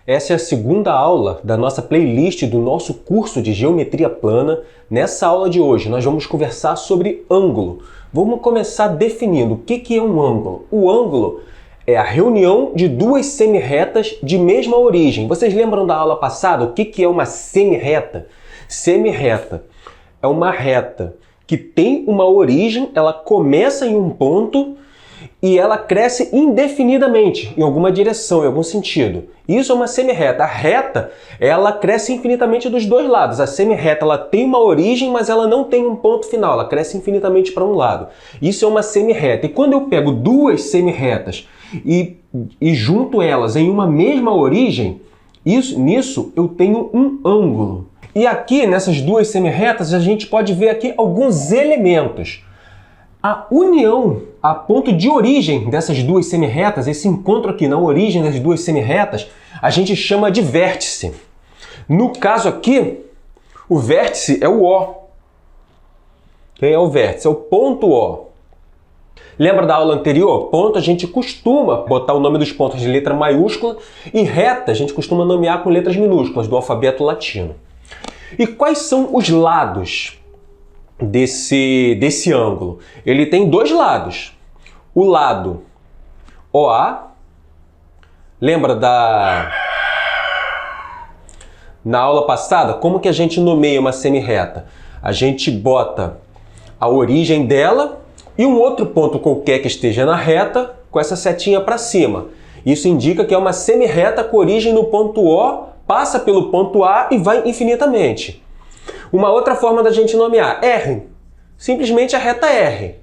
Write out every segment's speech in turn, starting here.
Essa é a segunda aula da nossa playlist do nosso curso de Geometria Plana. Nessa aula de hoje nós vamos conversar sobre ângulo. Vamos começar definindo o que é um ângulo. O ângulo é a reunião de duas semirretas de mesma origem. Vocês lembram da aula passada o que é uma semirreta? Semirreta é uma reta que tem uma origem, ela começa em um ponto e ela cresce indefinidamente em alguma direção, em algum sentido. Isso é uma semirreta. A reta, ela cresce infinitamente dos dois lados. A semirreta, ela tem uma origem, mas ela não tem um ponto final. Ela cresce infinitamente para um lado. Isso é uma semirreta. E quando eu pego duas semirretas e junto elas em uma mesma origem, nisso eu tenho um ângulo. E aqui, nessas duas semirretas, a gente pode ver aqui alguns elementos. A união, a ponto de origem dessas duas semirretas, esse encontro aqui na origem das duas semirretas, a gente chama de vértice. No caso aqui, o vértice é o O. Quem é o vértice? É o ponto O. Lembra da aula anterior? Ponto, a gente costuma botar o nome dos pontos de letra maiúscula e reta a gente costuma nomear com letras minúsculas do alfabeto latino. E quais são os lados desse ângulo? Ele tem dois lados. O lado OA, lembra na aula passada, como que a gente nomeia uma semirreta? A gente bota a origem dela e um outro ponto qualquer que esteja na reta com essa setinha para cima. Isso indica que é uma semirreta com origem no ponto O, passa pelo ponto A e vai infinitamente. Uma outra forma da gente nomear, R. Simplesmente a reta R.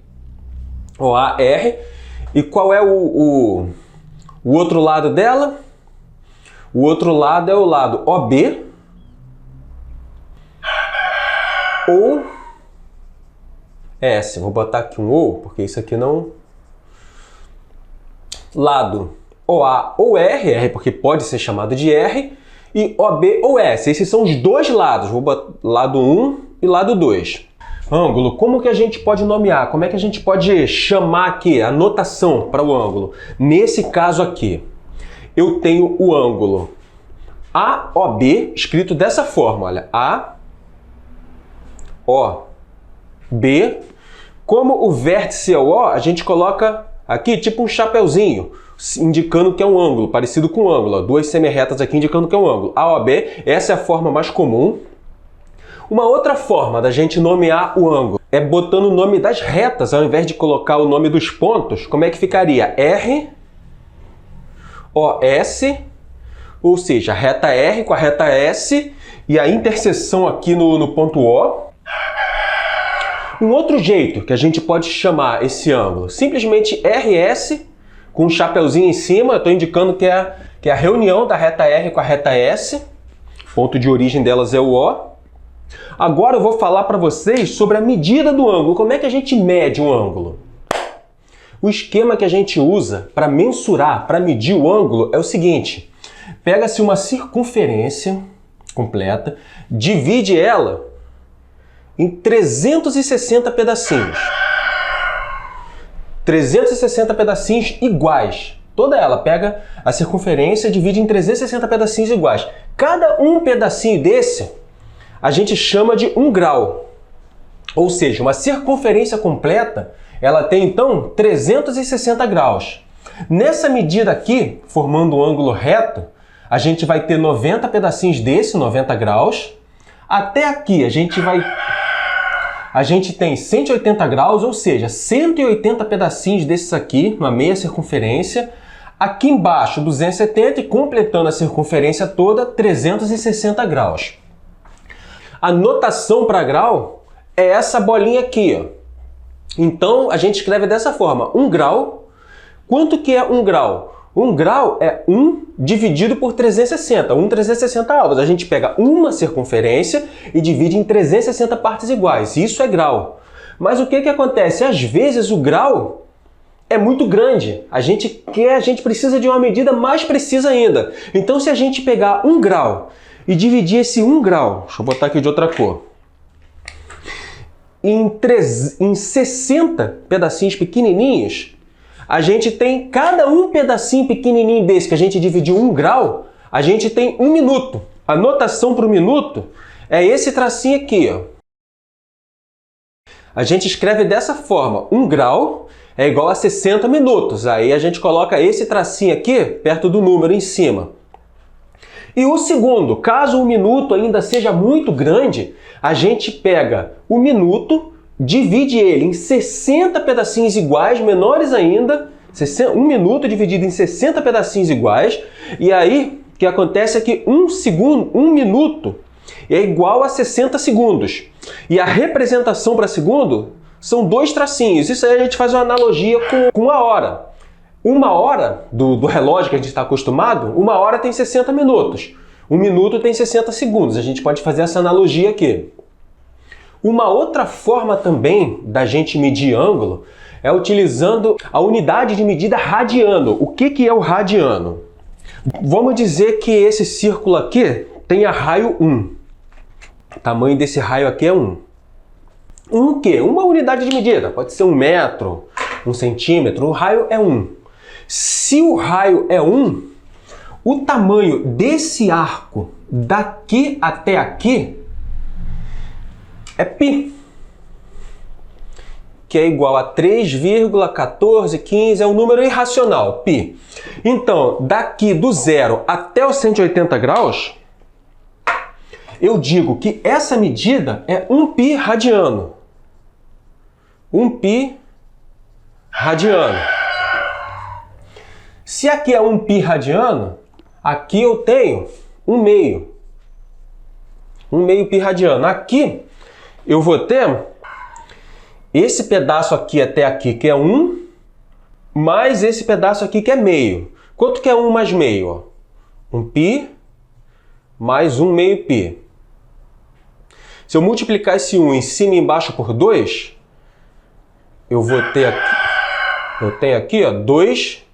OA, R. E qual é o outro lado dela? O outro lado é o lado OB ou S. Vou botar aqui um ou, porque isso aqui não... Lado OA ou R porque pode ser chamado de R, e OB ou S. Esses são os dois lados. Vou botar lado 1 e lado 2. Ângulo, como que a gente pode nomear? Como é que a gente pode chamar aqui a notação para o ângulo? Nesse caso aqui, eu tenho o ângulo AOB escrito dessa forma, olha, AOB. Como o vértice é o O, a gente coloca aqui tipo um chapeuzinho, indicando que é um ângulo, parecido com um ângulo. Duas semirretas aqui indicando que é um ângulo. AOB, essa é a forma mais comum. Uma outra forma da gente nomear o ângulo é botando o nome das retas, ao invés de colocar o nome dos pontos. Como é que ficaria? R, OS, ou seja, a reta R com a reta S e a interseção aqui no ponto O. Um outro jeito que a gente pode chamar esse ângulo, simplesmente RS, com um chapeuzinho em cima, eu estou indicando que é a reunião da reta R com a reta S, ponto de origem delas é o O. Agora eu vou falar para vocês sobre a medida do ângulo. Como é que a gente mede um ângulo? O esquema que a gente usa para mensurar, para medir o ângulo é o seguinte. Pega-se uma circunferência completa, divide ela em 360 pedacinhos. 360 pedacinhos iguais. Toda ela pega a circunferência e divide em 360 pedacinhos iguais. Cada um pedacinho desse a gente chama de 1 grau. Ou seja, uma circunferência completa, ela tem então 360 graus. Nessa medida aqui, formando um ângulo reto, a gente vai ter 90 pedacinhos desse, 90 graus. Até aqui a gente tem 180 graus, ou seja, 180 pedacinhos desses aqui, uma meia circunferência. Aqui embaixo, 270 e completando a circunferência toda, 360 graus. A notação para grau é essa bolinha aqui, ó. Então, a gente escreve dessa forma, 1 grau. Quanto que é 1 grau? 1 grau é 1 dividido por 360, 360 avos. A gente pega uma circunferência e divide em 360 partes iguais. Isso é grau. Mas o que acontece? Às vezes o grau é muito grande. A gente precisa de uma medida mais precisa ainda. Então, se a gente pegar 1 grau e dividir esse 1 grau, deixa eu botar aqui de outra cor, em 60 pedacinhos pequenininhos, a gente tem cada um pedacinho pequenininho desse que a gente dividiu 1 grau, a gente tem 1 minuto. A notação para o minuto é esse tracinho aqui, ó. A gente escreve dessa forma: 1 grau é igual a 60 minutos. Aí a gente coloca esse tracinho aqui perto do número em cima. E o segundo, caso o minuto ainda seja muito grande, a gente pega o minuto, divide ele em 60 pedacinhos iguais, menores ainda, 1 minuto dividido em 60 pedacinhos iguais, e aí o que acontece é que 1 minuto é igual a 60 segundos. E a representação para segundo são 2 tracinhos. Isso aí a gente faz uma analogia com a hora. 1 hora do relógio que a gente está acostumado, 1 hora tem 60 minutos. 1 minuto tem 60 segundos. A gente pode fazer essa analogia aqui. Uma outra forma também da gente medir ângulo é utilizando a unidade de medida radiano. O que é o radiano? Vamos dizer que esse círculo aqui tenha raio 1. O tamanho desse raio aqui é 1. O quê? Uma unidade de medida. Pode ser 1 metro, 1 centímetro. O raio é 1. Se o raio é 1, o tamanho desse arco daqui até aqui é π, que é igual a 3,1415, é um número irracional, π. Então, daqui do 0 até os 180 graus, eu digo que essa medida é 1π radiano. 1π radiano. Se aqui é 1π radiano, aqui eu tenho 1/2. 1/2 π radiano. Aqui eu vou ter esse pedaço aqui até aqui, que é 1, mais esse pedaço aqui, que é meio. Quanto que é 1 mais meio? 1π mais 1/2 π. Se eu multiplicar esse 1 em cima e embaixo por 2, eu vou ter aqui, eu tenho aqui, ó, 2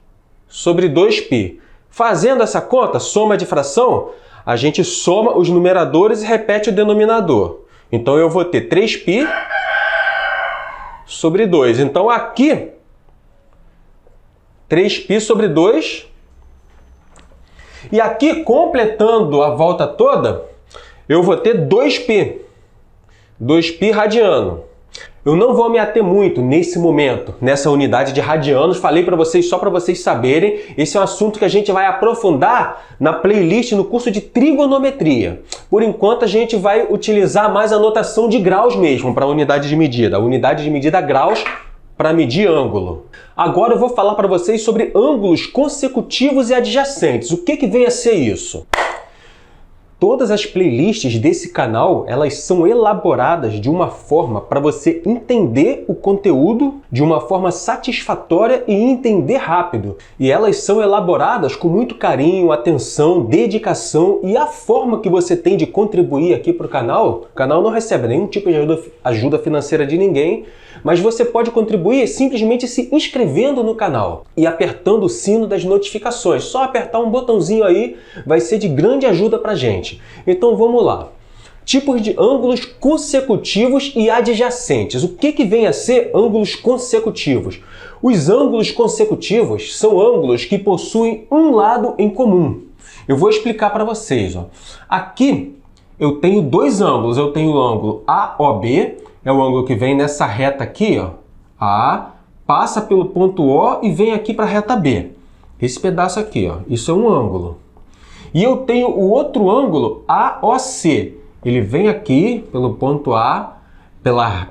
sobre 2π. Fazendo essa conta, soma de fração, a gente soma os numeradores e repete o denominador. Então eu vou ter 3π sobre 2. Então aqui, 3π sobre 2. E aqui, completando a volta toda, eu vou ter 2π. 2π radiano. Eu não vou me ater muito nesse momento, nessa unidade de radianos. Falei para vocês só para vocês saberem. Esse é um assunto que a gente vai aprofundar na playlist no curso de trigonometria. Por enquanto a gente vai utilizar mais a notação de graus mesmo para a unidade de medida. A unidade de medida graus para medir ângulo. Agora eu vou falar para vocês sobre ângulos consecutivos e adjacentes. O que vem a ser isso? Todas as playlists desse canal, elas são elaboradas de uma forma para você entender o conteúdo de uma forma satisfatória e entender rápido. E elas são elaboradas com muito carinho, atenção, dedicação, e a forma que você tem de contribuir aqui para o canal não recebe nenhum tipo de ajuda financeira de ninguém, mas você pode contribuir simplesmente se inscrevendo no canal e apertando o sino das notificações. Só apertar um botãozinho aí vai ser de grande ajuda para a gente. Então vamos lá. Tipos de ângulos consecutivos e adjacentes. O que vem a ser ângulos consecutivos? Os ângulos consecutivos são ângulos que possuem um lado em comum. Eu vou explicar para vocês. Ó. Aqui eu tenho 2 ângulos. Eu tenho o ângulo AOB, é o ângulo que vem nessa reta aqui, ó. A, passa pelo ponto O e vem aqui para a reta B. Esse pedaço aqui, ó, isso é um ângulo. E eu tenho o outro ângulo AOC. Ele vem aqui pelo ponto A,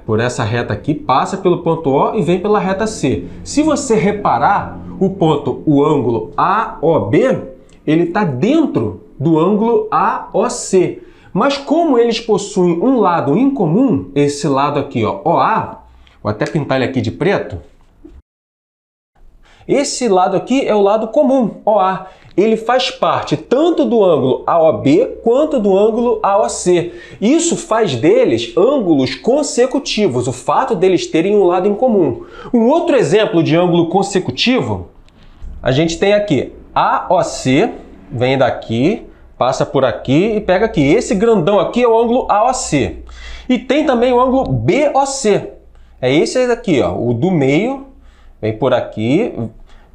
por essa reta aqui, passa pelo ponto O e vem pela reta C. Se você reparar, o ângulo AOB, ele está dentro do ângulo AOC. Mas como eles possuem um lado em comum, esse lado aqui, ó, OA, vou até pintar ele aqui de preto. Esse lado aqui é o lado comum, OA. Ele faz parte tanto do ângulo AOB quanto do ângulo AOC. Isso faz deles ângulos consecutivos, o fato deles terem um lado em comum. Um outro exemplo de ângulo consecutivo, a gente tem aqui AOC, vem daqui, passa por aqui e pega aqui. Esse grandão aqui é o ângulo AOC. E tem também o ângulo BOC. É esse daqui, ó, o do meio, vem por aqui,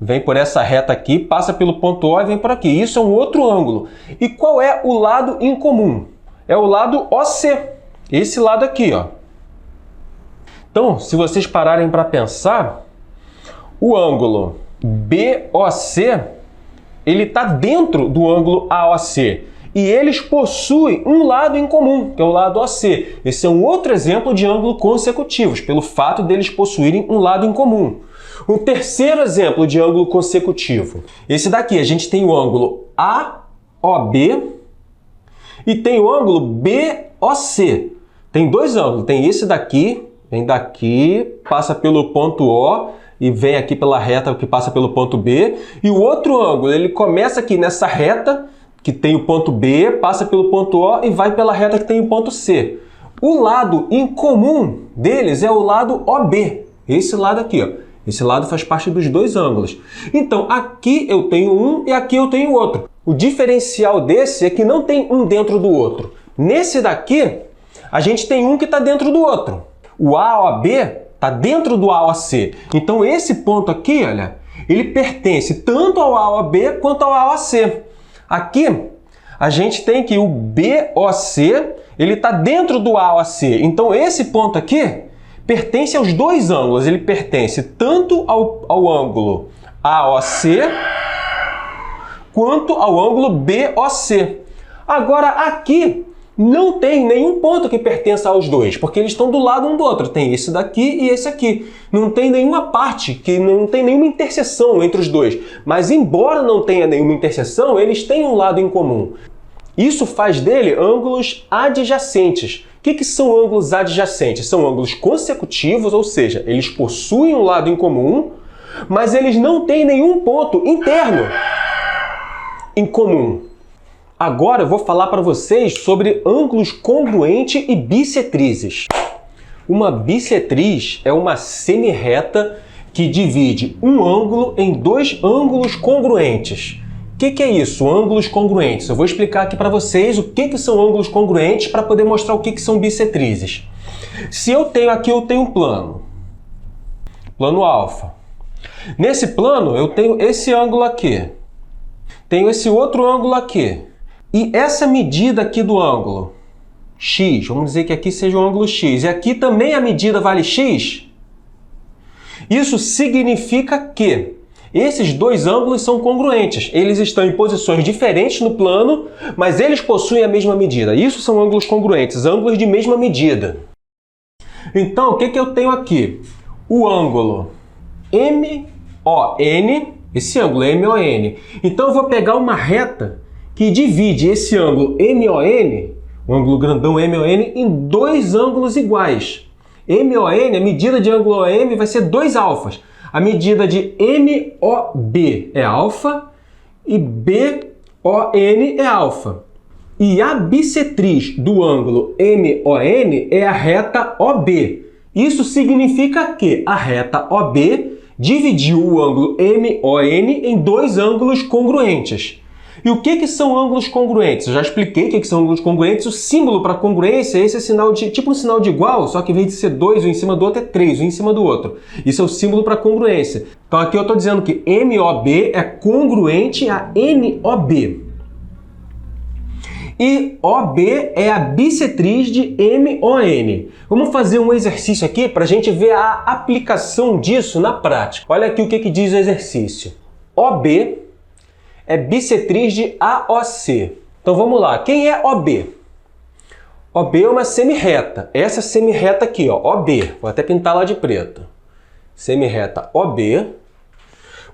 vem por essa reta aqui, passa pelo ponto O e vem por aqui. Isso é um outro ângulo. E qual é o lado em comum? É o lado OC, esse lado aqui, ó. Então, se vocês pararem para pensar, o ângulo BOC, ele está dentro do ângulo AOC. E eles possuem um lado em comum, que é o lado OC. Esse é um outro exemplo de ângulo consecutivos, pelo fato deles possuírem um lado em comum. Um terceiro exemplo de ângulo consecutivo. Esse daqui, a gente tem o ângulo AOB e tem o ângulo BOC. Tem dois ângulos, tem esse daqui, vem daqui, passa pelo ponto O e vem aqui pela reta que passa pelo ponto B. E o outro ângulo, ele começa aqui nessa reta, que tem o ponto B, passa pelo ponto O e vai pela reta que tem o ponto C. O lado em comum deles é o lado OB, esse lado aqui, ó. Esse lado faz parte dos dois ângulos. Então, aqui eu tenho um e aqui eu tenho outro. O diferencial desse é que não tem um dentro do outro. Nesse daqui, a gente tem um que está dentro do outro. O AOB está dentro do AOC. Então, esse ponto aqui, olha, ele pertence tanto ao AOB quanto ao AOC. Aqui, a gente tem que o BOC, ele está dentro do AOC. Então, esse ponto aqui pertence aos dois ângulos. Ele pertence tanto ao ângulo AOC quanto ao ângulo BOC. Agora, aqui não tem nenhum ponto que pertença aos dois, porque eles estão do lado um do outro. Tem esse daqui e esse aqui. Não tem nenhuma parte, que não tem nenhuma interseção entre os dois. Mas, embora não tenha nenhuma interseção, eles têm um lado em comum. Isso faz dele ângulos adjacentes. O que são ângulos adjacentes? São ângulos consecutivos, ou seja, eles possuem um lado em comum, mas eles não têm nenhum ponto interno em comum. Agora eu vou falar para vocês sobre ângulos congruentes e bissetrizes. Uma bissetriz é uma semirreta que divide um ângulo em dois ângulos congruentes. O que é isso, ângulos congruentes? Eu vou explicar aqui para vocês o que são ângulos congruentes para poder mostrar o que são bissetrizes. Se eu tenho aqui, eu tenho um plano alfa. Nesse plano, eu tenho esse ângulo aqui. Tenho esse outro ângulo aqui. E essa medida aqui do ângulo, x, vamos dizer que aqui seja o ângulo x, e aqui também a medida vale x, isso significa que esses dois ângulos são congruentes. Eles estão em posições diferentes no plano, mas eles possuem a mesma medida. Isso são ângulos congruentes, ângulos de mesma medida. Então, o que eu tenho aqui? O ângulo MON, esse ângulo é MON. Então, eu vou pegar uma reta que divide esse ângulo MON, o ângulo grandão MON, em dois ângulos iguais. MON, a medida de ângulo OM vai ser 2 alfas. A medida de MOB é alfa e BON é alfa. E a bissetriz do ângulo MON é a reta OB. Isso significa que a reta OB dividiu o ângulo MON em dois ângulos congruentes. E o que são ângulos congruentes? Eu já expliquei o que são ângulos congruentes. O símbolo para congruência é esse sinal de tipo um sinal de igual, só que em vez de ser 2, um em cima do outro é 3, um em cima do outro. Isso é o símbolo para congruência. Então aqui eu estou dizendo que MOB é congruente a NOB. E OB é a bissetriz de MON. Vamos fazer um exercício aqui para a gente ver a aplicação disso na prática. Olha aqui o que diz o exercício. OB é bissetriz de AOC. Então vamos lá. Quem é OB? OB é uma semirreta. Essa semirreta aqui, ó, OB. Vou até pintar lá de preto. Semirreta OB.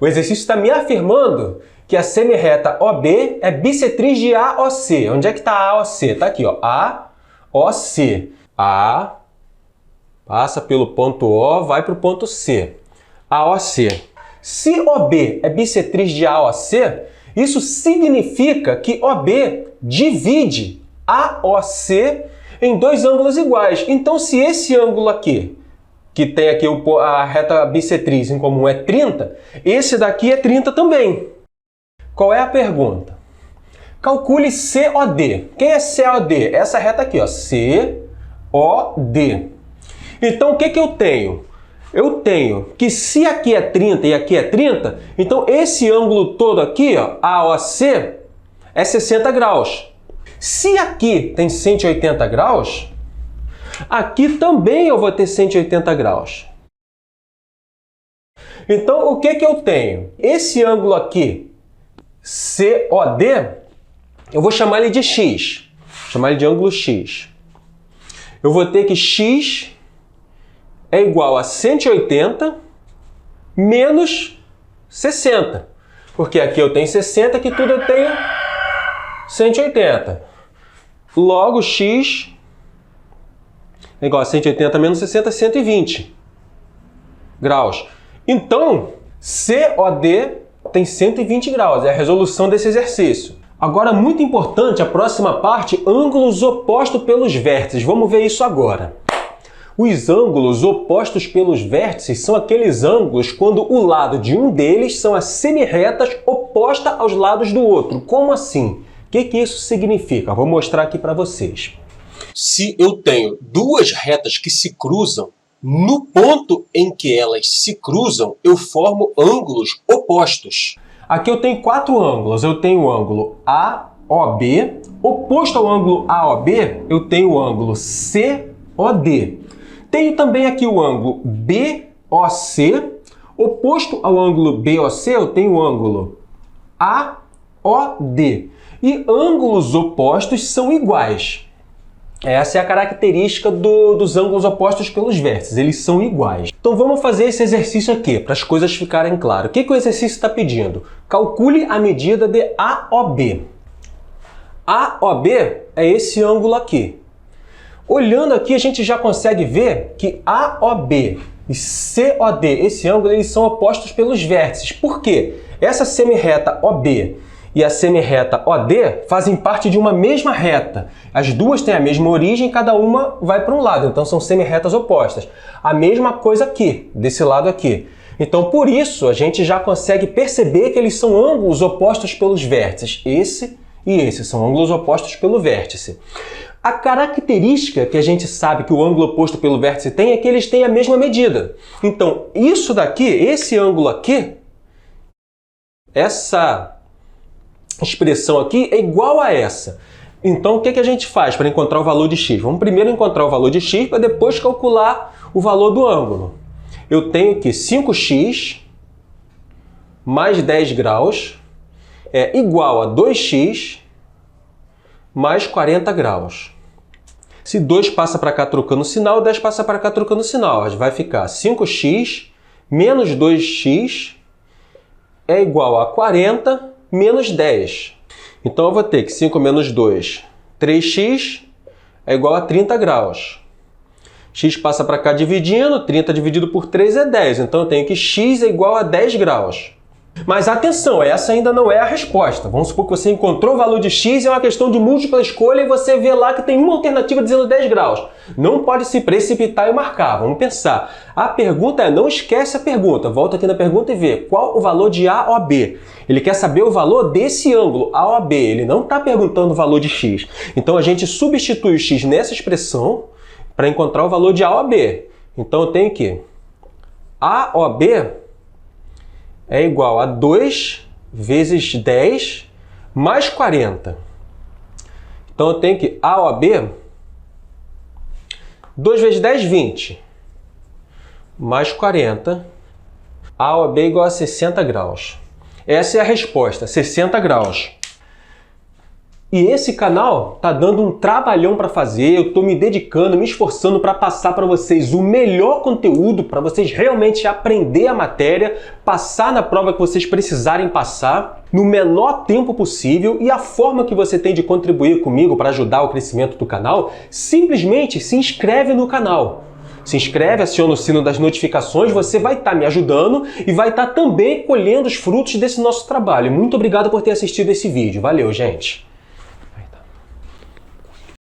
O exercício está me afirmando que a semirreta OB é bissetriz de AOC. Onde é que está a AOC? Está aqui, ó. AOC. A passa pelo ponto O, vai para o ponto C. AOC. Se OB é bissetriz de AOC, isso significa que OB divide AOC em dois ângulos iguais. Então, se esse ângulo aqui, que tem aqui a reta bissetriz em comum é 30, esse daqui é 30 também. Qual é a pergunta? Calcule COD. Quem é COD? Essa reta aqui, ó, COD. Então, o que eu tenho? eu tenho que se aqui é 30 e aqui é 30, então esse ângulo todo aqui, ó, AOC, é 60 graus. Se aqui tem 180 graus, aqui também eu vou ter 180 graus. Então, o que que eu tenho? Esse ângulo aqui, COD, eu vou chamar ele de X. Vou chamar ele de ângulo X. Eu vou ter que X é igual a 180 menos 60. Porque aqui eu tenho 60, aqui tudo eu tenho 180. Logo, X é igual a 180 menos 60, 120 graus. Então, COD tem 120 graus, é a resolução desse exercício. Agora, muito importante, a próxima parte, ângulos opostos pelos vértices. Vamos ver isso agora. Os ângulos opostos pelos vértices são aqueles ângulos quando o lado de um deles são as semirretas opostas aos lados do outro. Como assim? O que isso significa? Vou mostrar aqui para vocês. Se eu tenho duas retas que se cruzam, no ponto em que elas se cruzam, eu formo ângulos opostos. Aqui eu tenho quatro ângulos. Eu tenho o ângulo AOB. Oposto ao ângulo AOB, eu tenho o ângulo COD. Tenho também aqui o ângulo BOC. Oposto ao ângulo BOC, eu tenho o ângulo AOD. E ângulos opostos são iguais. Essa é a característica dos ângulos opostos pelos vértices. Eles são iguais. Então vamos fazer esse exercício aqui, para as coisas ficarem claras. O que o exercício está pedindo? Calcule a medida de AOB. AOB é esse ângulo aqui. Olhando aqui, a gente já consegue ver que AOB e COD, esse ângulo, eles são opostos pelos vértices. Por quê? Essa semirreta OB e a semirreta OD fazem parte de uma mesma reta. As duas têm a mesma origem, cada uma vai para um lado, então são semirretas opostas. A mesma coisa aqui, desse lado aqui. Então, por isso, a gente já consegue perceber que eles são ângulos opostos pelos vértices. Esse e esse são ângulos opostos pelo vértice. A característica que a gente sabe que o ângulo oposto pelo vértice tem é que eles têm a mesma medida. Então, isso daqui, esse ângulo aqui, essa expressão aqui é igual a essa. Então, o que a gente faz para encontrar o valor de x? Vamos primeiro encontrar o valor de x para depois calcular o valor do ângulo. Eu tenho que 5x mais 10 graus é igual a 2x mais 40 graus. Se 2 passa para cá trocando sinal, 10 passa para cá trocando sinal. Vai ficar 5x menos 2x é igual a 40 menos 10. Então eu vou ter que 5 menos 2, 3x é igual a 30 graus. X passa para cá dividindo, 30 dividido por 3 é 10. Então eu tenho que x é igual a 10 graus. Mas atenção, essa ainda não é a resposta. Vamos supor que você encontrou o valor de x, é uma questão de múltipla escolha e você vê lá que tem uma alternativa dizendo 10 graus. Não pode se precipitar e marcar, vamos pensar. A pergunta é, não esquece a pergunta, volta aqui na pergunta e vê qual o valor de AOB. Ele quer saber o valor desse ângulo, AOB, ele não está perguntando o valor de x. Então a gente substitui o x nessa expressão para encontrar o valor de AOB. Então eu tenho que AOB é igual a 2 vezes 10 mais 40. Então eu tenho que AOB, 2 vezes 10, 20, mais 40, AOB é igual a 60 graus. Essa é a resposta, 60 graus. E esse canal tá dando um trabalhão para fazer, eu tô me dedicando, me esforçando para passar para vocês o melhor conteúdo, para vocês realmente aprender a matéria, passar na prova que vocês precisarem passar, no menor tempo possível. E a forma que você tem de contribuir comigo para ajudar o crescimento do canal, simplesmente se inscreve no canal. Se inscreve, aciona o sino das notificações, você vai estar me ajudando e vai estar também colhendo os frutos desse nosso trabalho. Muito obrigado por ter assistido esse vídeo. Valeu, gente!